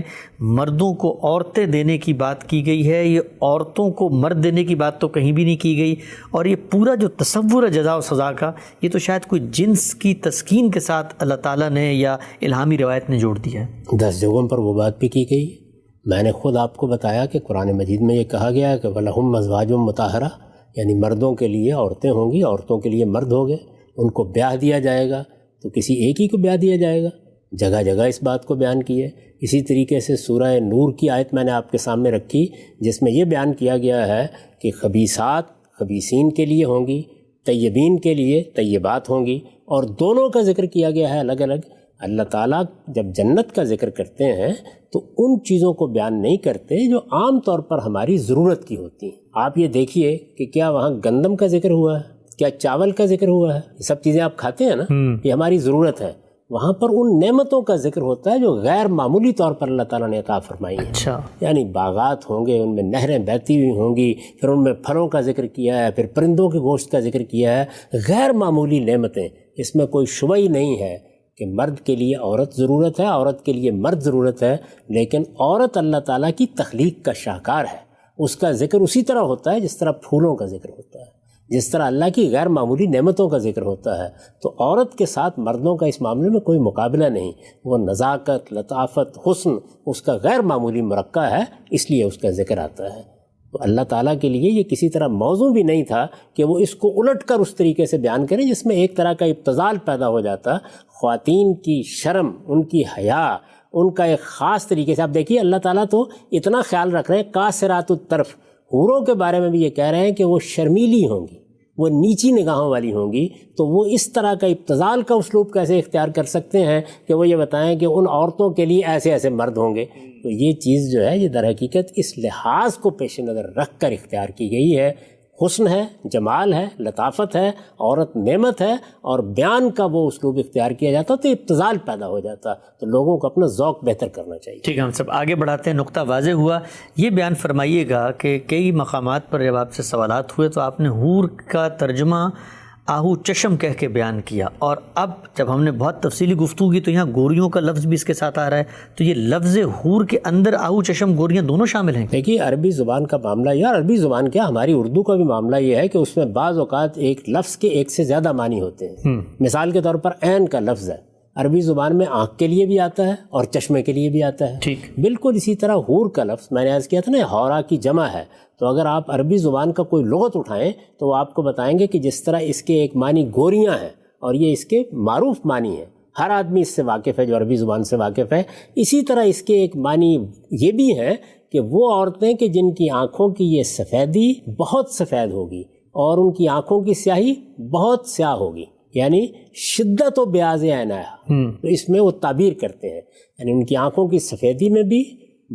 مردوں کو عورتیں دینے کی بات کی گئی ہے، یہ عورتوں کو مرد دینے کی بات تو کہیں بھی نہیں کی گئی، اور یہ پورا جو تصور ہے جزا و سزا کا، یہ تو شاید کوئی جنس کی تسکین کے ساتھ اللہ تعالیٰ نے یا الہامی روایت نے جوڑ دیا ہے۔ 10 جگہوں پر وہ بات بھی کی گئی۔ میں نے خود آپ کو بتایا کہ قرآن مجید میں یہ کہا گیا ہے کہ وَلَهُمْ أَزْوَاجٌ مُطَهَّرَةٌ، یعنی مردوں کے لیے عورتیں ہوں گی، عورتوں کے لیے مرد ہوں گے، ان کو بیاہ دیا جائے گا تو کسی ایک ہی کو بیاہ دیا جائے گا۔ جگہ جگہ اس بات کو بیان کی ہے۔ اسی طریقے سے سورہ نور کی آیت میں نے آپ کے سامنے رکھی جس میں یہ بیان کیا گیا ہے کہ خبیثات خبیثین کے لیے ہوں گی، طیبین کے لیے طیبات ہوں گی، اور دونوں کا ذکر کیا گیا ہے الگ الگ۔ اللہ تعالیٰ جب جنت کا ذکر کرتے ہیں تو ان چیزوں کو بیان نہیں کرتے جو عام طور پر ہماری ضرورت کی ہوتی ہیں۔ آپ یہ دیکھیے کہ کیا وہاں گندم کا ذکر ہوا ہے، کیا چاول کا ذکر ہوا ہے، یہ سب چیزیں آپ کھاتے ہیں نا، یہ ہماری ضرورت ہے۔ وہاں پر ان نعمتوں کا ذکر ہوتا ہے جو غیر معمولی طور پر اللہ تعالیٰ نے عطا فرمائی ہیں۔ اچھا، یعنی باغات ہوں گے، ان میں نہریں بہتی ہوئی ہوں گی، پھر ان میں پھلوں کا ذکر کیا ہے، پھر پرندوں کے گوشت کا ذکر کیا ہے، غیر معمولی نعمتیں۔ اس میں کوئی شبہ ہی نہیں ہے کہ مرد کے لیے عورت ضرورت ہے، عورت کے لیے مرد ضرورت ہے، لیکن عورت اللہ تعالیٰ کی تخلیق کا شاہکار ہے۔ اس کا ذکر اسی طرح ہوتا ہے جس طرح پھولوں کا ذکر ہوتا ہے، جس طرح اللہ کی غیر معمولی نعمتوں کا ذکر ہوتا ہے۔ تو عورت کے ساتھ مردوں کا اس معاملے میں کوئی مقابلہ نہیں، وہ نزاکت، لطافت، حسن اس کا غیر معمولی مرقع ہے، اس لیے اس کا ذکر آتا ہے۔ تو اللہ تعالیٰ کے لیے یہ کسی طرح موضوع بھی نہیں تھا کہ وہ اس کو الٹ کر اس طریقے سے بیان کریں جس میں ایک طرح کا ابتذال پیدا ہو جاتا۔ خواتین کی شرم، ان کی حیا، ان کا ایک خاص طریقے سے آپ دیکھیے اللہ تعالیٰ تو اتنا خیال رکھ رہے ہیں، قاصرات الطرف، حوروں کے بارے میں بھی یہ کہہ رہے ہیں کہ وہ شرمیلی ہوں گی، وہ نیچی نگاہوں والی ہوں گی۔ تو وہ اس طرح کا ابتذال کا اسلوب کیسے اختیار کر سکتے ہیں کہ وہ یہ بتائیں کہ ان عورتوں کے لیے ایسے ایسے مرد ہوں گے؟ تو یہ چیز جو ہے یہ در حقیقت اس لحاظ کو پیش نظر رکھ کر اختیار کی گئی ہے۔ حسن ہے، جمال ہے، لطافت ہے، عورت نعمت ہے، اور بیان کا وہ اسلوب اختیار کیا جاتا تو ابتذال پیدا ہو جاتا۔ تو لوگوں کو اپنا ذوق بہتر کرنا چاہیے۔ ٹھیک ہے، ہم سب آگے بڑھاتے ہیں، نقطہ واضح ہوا۔ یہ بیان فرمائیے گا کہ کئی مقامات پر جب آپ سے سوالات ہوئے تو آپ نے حور کا ترجمہ آہو چشم کہہ کے بیان کیا، اور اب جب ہم نے بہت تفصیلی گفتگو کی تو یہاں گوریوں کا لفظ بھی اس کے ساتھ آ رہا ہے، تو یہ لفظ حور کے اندر آہو چشم گوریاں دونوں شامل ہیں؟ دیکھیے عربی زبان کا معاملہ یہ، عربی زبان کیا ہماری اردو کا بھی معاملہ یہ ہے کہ اس میں بعض اوقات ایک لفظ کے ایک سے زیادہ معنی ہوتے ہیں۔ مثال کے طور پر عین کا لفظ ہے، عربی زبان میں آنکھ کے لیے بھی آتا ہے اور چشمے کے لیے بھی آتا ہے۔ ٹھیک، بالکل اسی طرح حور کا لفظ میں نے عرض کیا تھا نا، ہورا کی جمع ہے۔ تو اگر آپ عربی زبان کا کوئی لغت اٹھائیں تو وہ آپ کو بتائیں گے کہ جس طرح اس کے ایک معنی گوریاں ہیں اور یہ اس کے معروف معنی ہیں، ہر آدمی اس سے واقف ہے جو عربی زبان سے واقف ہے، اسی طرح اس کے ایک معنی یہ بھی ہے کہ وہ عورتیں کہ جن کی آنکھوں کی یہ سفیدی بہت سفید ہوگی اور ان کی آنکھوں کی سیاہی بہت سیاہ ہوگی، یعنی شدت و بیاض عنایہ، تو اس میں وہ تعبیر کرتے ہیں، یعنی ان کی آنکھوں کی سفیدی میں بھی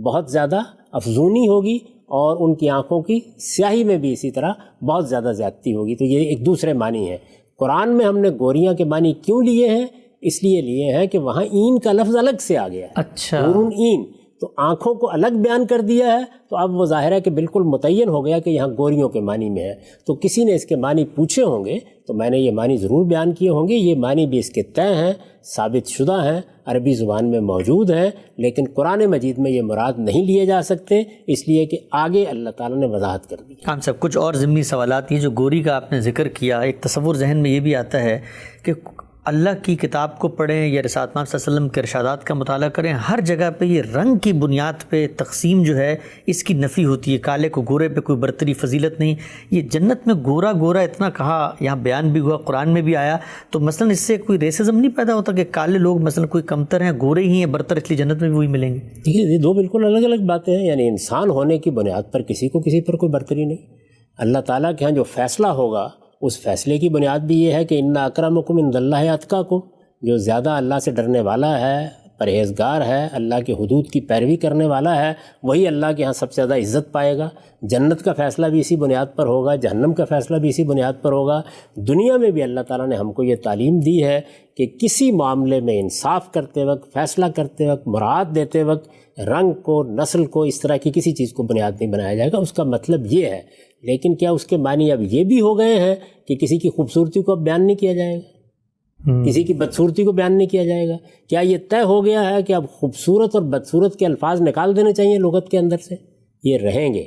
بہت زیادہ افزونی ہوگی اور ان کی آنکھوں کی سیاہی میں بھی اسی طرح بہت زیادہ زیادتی ہوگی۔ تو یہ ایک دوسرے معنی ہے۔ قرآن میں ہم نے گوریاں کے معنی کیوں لیے ہیں؟ اس لیے لیے ہیں کہ وہاں این کا لفظ الگ سے آ گیا ہے، اچھا، حورن این، تو آنکھوں کو الگ بیان کر دیا ہے، تو اب وہ ظاہر ہے کہ بالکل متعین ہو گیا کہ یہاں گوریوں کے معنی میں ہے۔ تو کسی نے اس کے معنی پوچھے ہوں گے تو میں نے یہ معنی ضرور بیان کیے ہوں گے، یہ معنی بھی اس کے طے ہیں، ثابت شدہ ہیں، عربی زبان میں موجود ہیں، لیکن قرآن مجید میں یہ مراد نہیں لیے جا سکتے، اس لیے کہ آگے اللہ تعالیٰ نے وضاحت کر دی۔ ہم سب کچھ اور ضمنی سوالات، یہ جو گوری کا آپ نے ذکر کیا، ایک تصور ذہن میں یہ بھی آتا ہے کہ اللہ کی کتاب کو پڑھیں یا رسالت محمد صلی اللہ علیہ وسلم کے ارشادات کا مطالعہ کریں، ہر جگہ پہ یہ رنگ کی بنیاد پہ تقسیم جو ہے اس کی نفی ہوتی ہے، کالے کو گورے پہ کوئی برتری فضیلت نہیں۔ یہ جنت میں گورا گورا اتنا کہا، یہاں بیان بھی ہوا، قرآن میں بھی آیا، تو مثلا اس سے کوئی ریسزم نہیں پیدا ہوتا کہ کالے لوگ مثلا کوئی کمتر ہیں، گورے ہی ہیں برتر، اس لیے جنت میں بھی وہی ملیں گے؟ دیکھیے یہ دو بالکل الگ الگ باتیں ہیں، یعنی انسان ہونے کی بنیاد پر کسی کو کسی پر کوئی برتری نہیں۔ اللہ تعالیٰ کے ہاں جو فیصلہ ہوگا اس فیصلے کی بنیاد بھی یہ ہے کہ ان اکرمکم عند اللہ اتقاکم، جو زیادہ اللہ سے ڈرنے والا ہے، پرہیزگار ہے، اللہ کے حدود کی پیروی کرنے والا ہے، وہی اللہ کے ہاں سب سے زیادہ عزت پائے گا۔ جنت کا فیصلہ بھی اسی بنیاد پر ہوگا، جہنم کا فیصلہ بھی اسی بنیاد پر ہوگا۔ دنیا میں بھی اللہ تعالیٰ نے ہم کو یہ تعلیم دی ہے کہ کسی معاملے میں انصاف کرتے وقت، فیصلہ کرتے وقت، مراعات دیتے وقت رنگ کو، نسل کو، اس طرح کی کسی چیز کو بنیاد نہیں بنایا جائے گا۔ اس کا مطلب یہ ہے، لیکن کیا اس کے معنی اب یہ بھی ہو گئے ہیں کہ کسی کی خوبصورتی کو اب بیان نہیں کیا جائے گا، کسی کی بدصورتی کو بیان نہیں کیا جائے گا؟ کیا یہ طے ہو گیا ہے کہ اب خوبصورت اور بدصورت کے الفاظ نکال دینے چاہیے لغت کے اندر سے؟ یہ رہیں گے،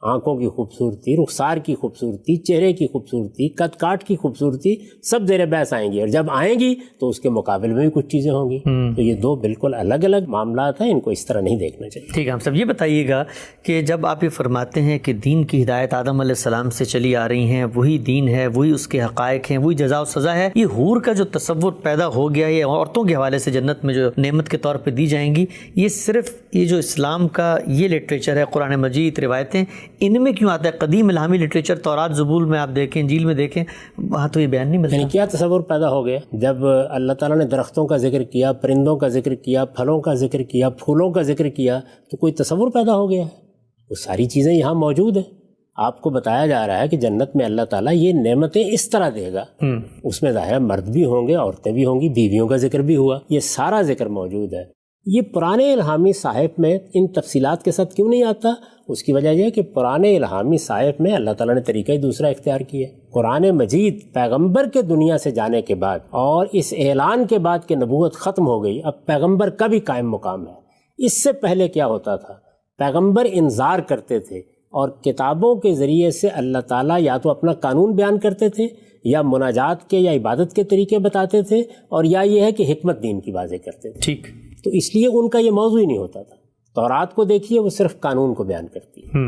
آنکھوں کی خوبصورتی، رخسار کی خوبصورتی، چہرے کی خوبصورتی، قد کاٹ کی خوبصورتی سب زیر بحث آئیں گی، اور جب آئیں گی تو اس کے مقابل میں بھی کچھ چیزیں ہوں گی. تو یہ دو بالکل الگ الگ معاملات ہیں، ان کو اس طرح نہیں دیکھنا چاہیے. ٹھیک ہے. ہم سب یہ بتائیے گا کہ جب آپ یہ فرماتے ہیں کہ دین کی ہدایت آدم علیہ السلام سے چلی آ رہی ہیں، وہی دین ہے، وہی اس کے حقائق ہیں، وہی جزا و سزا ہے، یہ حور کا جو تصور پیدا ہو گیا ہے عورتوں کے حوالے سے جنت میں جو نعمت کے طور پہ دی جائیں گی، یہ صرف یہ جو اسلام کا یہ لٹریچر ہے، قرآن مجید، روایتیں، ان میں کیوں آتا ہے؟ قدیم الہامی لٹریچر تورات زبور میں آپ دیکھیں، انجیل میں دیکھیں، وہاں تو یہ بیان نہیں ملتا. یعنی کیا تصور پیدا ہو گیا جب اللہ تعالیٰ نے درختوں کا ذکر کیا، پرندوں کا ذکر کیا، پھلوں کا ذکر کیا، پھولوں کا ذکر کیا، تو کوئی تصور پیدا ہو گیا ہے. وہ ساری چیزیں یہاں موجود ہیں. آپ کو بتایا جا رہا ہے کہ جنت میں اللہ تعالیٰ یہ نعمتیں اس طرح دے گا. اس میں ظاہر مرد بھی ہوں گے، عورتیں بھی ہوں گی، بیویوں کا ذکر بھی ہوا، یہ سارا ذکر موجود ہے. یہ پرانے الہامی صحائف میں ان تفصیلات کے ساتھ کیوں نہیں آتا؟ اس کی وجہ یہ ہے کہ پرانے الہامی صحائف میں اللہ تعالیٰ نے طریقہ ہی دوسرا اختیار کیا. قرآن مجید پیغمبر کے دنیا سے جانے کے بعد اور اس اعلان کے بعد کہ نبوت ختم ہو گئی، اب پیغمبر کا بھی قائم مقام ہے. اس سے پہلے کیا ہوتا تھا؟ پیغمبر انذار کرتے تھے اور کتابوں کے ذریعے سے اللہ تعالیٰ یا تو اپنا قانون بیان کرتے تھے، یا مناجات کے یا عبادت کے طریقے بتاتے تھے، اور یا یہ ہے کہ حکمت دین کی واضح کرتے تھے. ٹھیک. تو اس لیے ان کا یہ موضوع ہی نہیں ہوتا تھا. تورات کو دیکھیے، وہ صرف قانون کو بیان کرتی ہے.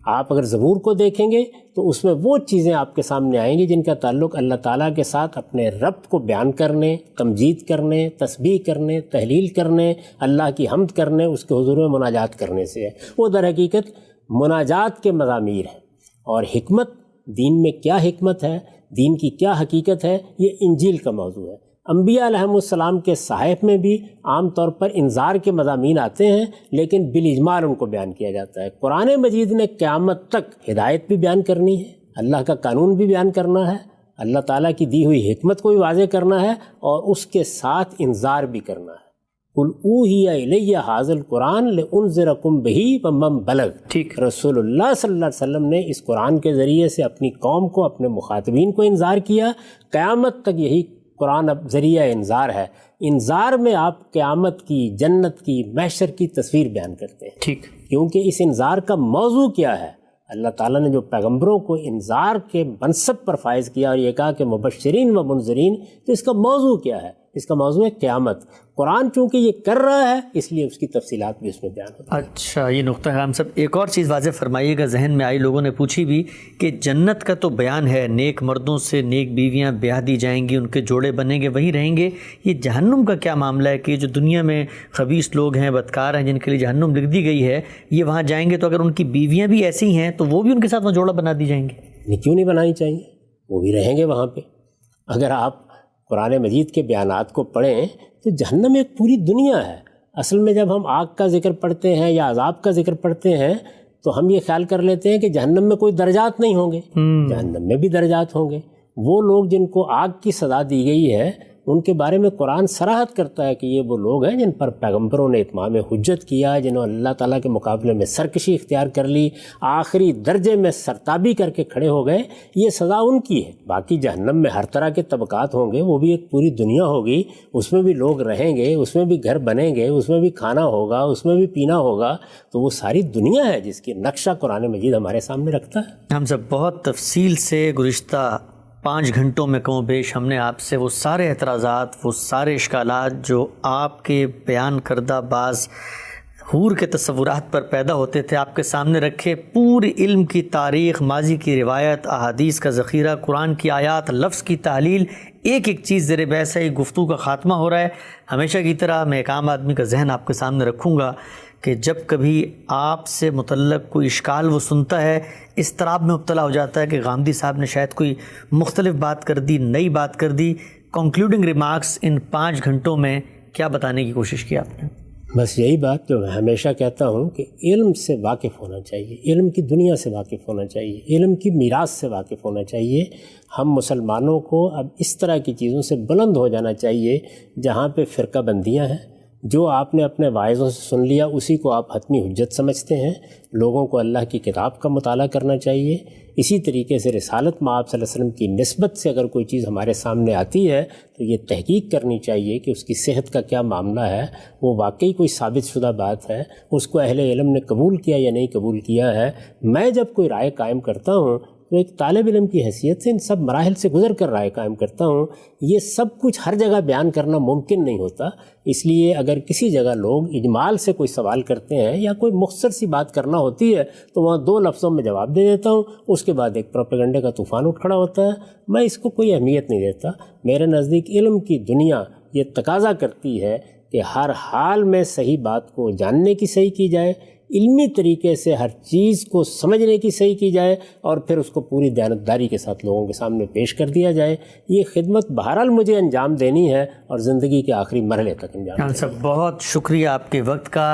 آپ اگر زبور کو دیکھیں گے تو اس میں وہ چیزیں آپ کے سامنے آئیں گی جن کا تعلق اللہ تعالیٰ کے ساتھ اپنے رب کو بیان کرنے، تمجید کرنے، تسبیح کرنے، تحلیل کرنے، اللہ کی حمد کرنے، اس کے حضور میں مناجات کرنے سے ہے. وہ در حقیقت مناجات کے مضامیر ہیں. اور حکمت، دین میں کیا حکمت ہے، دین کی کیا حقیقت ہے، یہ انجیل کا موضوع ہے. انبیاء علیہم السلام کے صحائف میں بھی عام طور پر انذار کے مضامین آتے ہیں، لیکن بالاجمال ان کو بیان کیا جاتا ہے. قرآن مجید نے قیامت تک ہدایت بھی بیان کرنی ہے، اللہ کا قانون بھی بیان کرنا ہے، اللہ تعالیٰ کی دی ہوئی حکمت کو بھی واضح کرنا ہے، اور اس کے ساتھ انذار بھی کرنا ہے. قُلْ أُوحِيَ إِلَيَّ هَٰذَا الْقُرْآنُ لِأُنذِرَكُم بِهِ وَمَن بَلَغَ. ٹھیک. رسول اللہ صلی اللہ علیہ وسلم نے اس قرآن کے ذریعے سے اپنی قوم کو، اپنے مخاطبین کو انذار کیا. قیامت تک یہی قرآن اب ذریعہ انذار ہے. انذار میں آپ قیامت کی، جنت کی، محشر کی تصویر بیان کرتے ہیں. ٹھیک. کیونکہ اس انذار کا موضوع کیا ہے؟ اللہ تعالیٰ نے جو پیغمبروں کو انذار کے منصب پر فائز کیا اور یہ کہا کہ مبشرین و منذرین، تو اس کا موضوع کیا ہے؟ اس کا موضوع ہے قیامت. قرآن چونکہ یہ کر رہا ہے اس لیے اس کی تفصیلات بھی اس میں بیان ہوتی ہیں. اچھا، یہ نقطہ ہے. ہم سب ایک اور چیز واضح فرمائیے گا، ذہن میں آئی، لوگوں نے پوچھی بھی کہ جنت کا تو بیان ہے، نیک مردوں سے نیک بیویاں بیاہ دی جائیں گی، ان کے جوڑے بنیں گے، وہی رہیں گے. یہ جہنم کا کیا معاملہ ہے کہ جو دنیا میں خبیث لوگ ہیں، بدکار ہیں، جن کے لیے جہنم لکھ دی گئی ہے، یہ وہاں جائیں گے تو اگر ان کی بیویاں بھی ایسی ہیں تو وہ بھی ان کے ساتھ وہاں جوڑا بنا دی جائیں گے؟ یہ کیوں نہیں بنانی چاہیے؟ وہ بھی رہیں گے وہاں پہ. اگر آپ قرآن مجید کے بیانات کو پڑھیں تو جہنم ایک پوری دنیا ہے. اصل میں جب ہم آگ کا ذکر پڑھتے ہیں یا عذاب کا ذکر پڑھتے ہیں تو ہم یہ خیال کر لیتے ہیں کہ جہنم میں کوئی درجات نہیں ہوں گے. جہنم میں بھی درجات ہوں گے. وہ لوگ جن کو آگ کی سزا دی گئی ہے ان کے بارے میں قرآن صراحت کرتا ہے کہ یہ وہ لوگ ہیں جن پر پیغمبروں نے اتمام حجت کیا، جنہوں اللہ تعالیٰ کے مقابلے میں سرکشی اختیار کر لی، آخری درجے میں سرتابی کر کے کھڑے ہو گئے. یہ سزا ان کی ہے. باقی جہنم میں ہر طرح کے طبقات ہوں گے، وہ بھی ایک پوری دنیا ہوگی، اس میں بھی لوگ رہیں گے، اس میں بھی گھر بنیں گے، اس میں بھی کھانا ہوگا، اس میں بھی پینا ہوگا. تو وہ ساری دنیا ہے جس کی نقشہ قرآن مجید ہمارے سامنے رکھتا ہے. ہم سب بہت تفصیل سے گزشتہ 5 گھنٹوں میں کم و بیش ہم نے آپ سے وہ سارے اعتراضات، وہ سارے اشکالات جو آپ کے بیان کردہ بعض حور کے تصورات پر پیدا ہوتے تھے آپ کے سامنے رکھے. پوری علم کی تاریخ، ماضی کی روایت، احادیث کا ذخیرہ، قرآن کی آیات، لفظ کی تحلیل، ایک ایک چیز زیر بحث ہے. گفتگو کا خاتمہ ہو رہا ہے. ہمیشہ کی طرح میں ایک عام آدمی کا ذہن آپ کے سامنے رکھوں گا کہ جب کبھی آپ سے متعلق کوئی اشکال وہ سنتا ہے، اضطراب میں مبتلا ہو جاتا ہے کہ غامدی صاحب نے شاید کوئی مختلف بات کر دی، نئی بات کر دی. کنکلوڈنگ ریمارکس ان 5 گھنٹوں میں کیا بتانے کی کوشش کی آپ نے؟ بس یہی بات جو میں ہمیشہ کہتا ہوں کہ علم سے واقف ہونا چاہیے، علم کی دنیا سے واقف ہونا چاہیے، علم کی میراث سے واقف ہونا چاہیے. ہم مسلمانوں کو اب اس طرح کی چیزوں سے بلند ہو جانا چاہیے جہاں پہ فرقہ بندیاں ہیں، جو آپ نے اپنے واعظوں سے سن لیا اسی کو آپ حتمی حجت سمجھتے ہیں. لوگوں کو اللہ کی کتاب کا مطالعہ کرنا چاہیے. اسی طریقے سے رسالت مآب صلی اللہ علیہ وسلم کی نسبت سے اگر کوئی چیز ہمارے سامنے آتی ہے تو یہ تحقیق کرنی چاہیے کہ اس کی صحت کا کیا معاملہ ہے, وہ واقعی کوئی ثابت شدہ بات ہے, اس کو اہل علم نے قبول کیا یا نہیں قبول کیا ہے. میں جب کوئی رائے قائم کرتا ہوں تو ایک طالب علم کی حیثیت سے ان سب مراحل سے گزر کر رائے قائم کرتا ہوں. یہ سب کچھ ہر جگہ بیان کرنا ممکن نہیں ہوتا, اس لیے اگر کسی جگہ لوگ اجمال سے کوئی سوال کرتے ہیں یا کوئی مختصر سی بات کرنا ہوتی ہے تو وہاں 2 لفظوں میں جواب دے دیتا ہوں, اس کے بعد ایک پروپیگنڈے کا طوفان اٹھ کھڑا ہوتا ہے. میں اس کو کوئی اہمیت نہیں دیتا. میرے نزدیک علم کی دنیا یہ تقاضا کرتی ہے کہ ہر حال میں صحیح بات کو جاننے کی صحیح کی جائے, علمی طریقے سے ہر چیز کو سمجھنے کی صحیح کی جائے اور پھر اس کو پوری دیانتداری کے ساتھ لوگوں کے سامنے پیش کر دیا جائے. یہ خدمت بہرحال مجھے انجام دینی ہے اور زندگی کے آخری مرحلے تک انجام دینی ہے. بہت شکریہ آپ کے وقت کا.